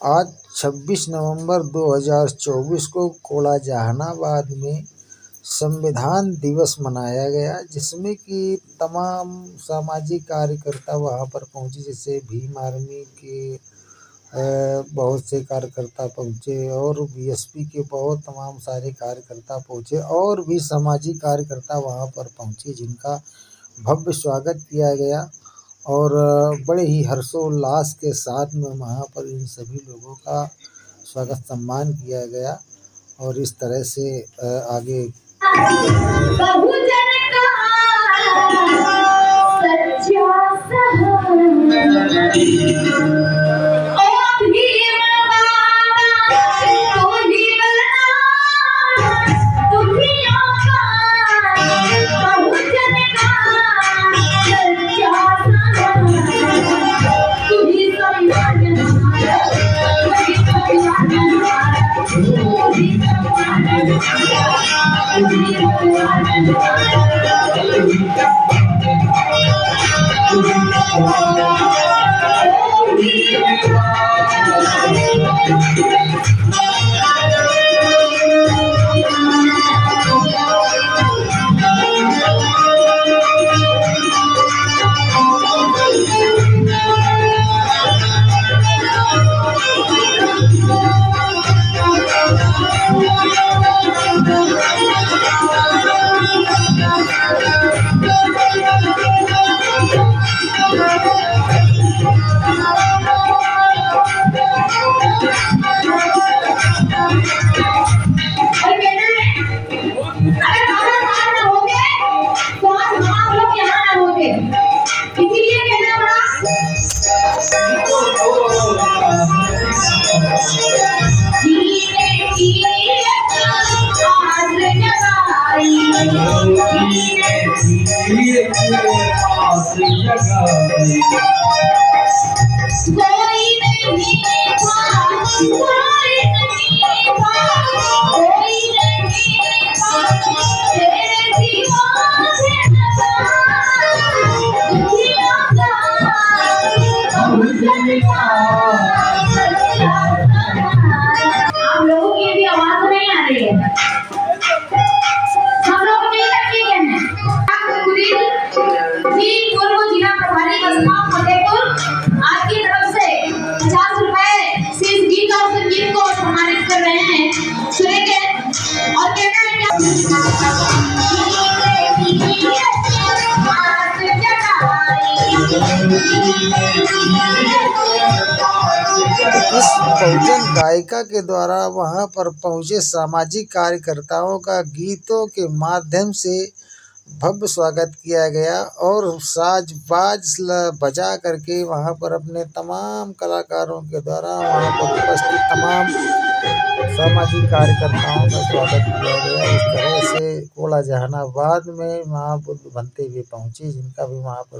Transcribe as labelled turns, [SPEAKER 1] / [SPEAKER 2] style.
[SPEAKER 1] आज 26 नवंबर 2024 को कोड़ा जहानाबाद में संविधान दिवस मनाया गया, जिसमें कि तमाम सामाजिक कार्यकर्ता वहां पर पहुंचे। जैसे भीम आर्मी के बहुत से कार्यकर्ता पहुंचे और बीएसपी के बहुत तमाम सारे कार्यकर्ता पहुंचे और भी सामाजिक कार्यकर्ता वहां पर पहुंचे, जिनका भव्य स्वागत किया गया और बड़े ही हर्षोल्लास के साथ में वहाँ पर इन सभी लोगों का स्वागत सम्मान किया गया। और इस तरह से आगे
[SPEAKER 2] आप लोगों की भी आवाज नहीं आ रही है। हम लोग मिलकर के कहना जी पूर्व जिला प्रभारी बसपा फतेहपुर आपकी तरफ से 50 रुपए से इस गीत
[SPEAKER 1] इस बहुजन गायिका के द्वारा वहां पर पहुंचे सामाजिक कार्यकर्ताओं का गीतों के माध्यम से भव्य स्वागत किया गया और साज बाज बजा करके वहां पर अपने तमाम कलाकारों के द्वारा वहां पर उपस्थित तमाम सामाजिक कार्यकर्ताओं का स्वागत किया गया। इस तरह से कोला जहानाबाद में महाबुद्ध बनते हुए पहुंचे, जिनका भी वहां पर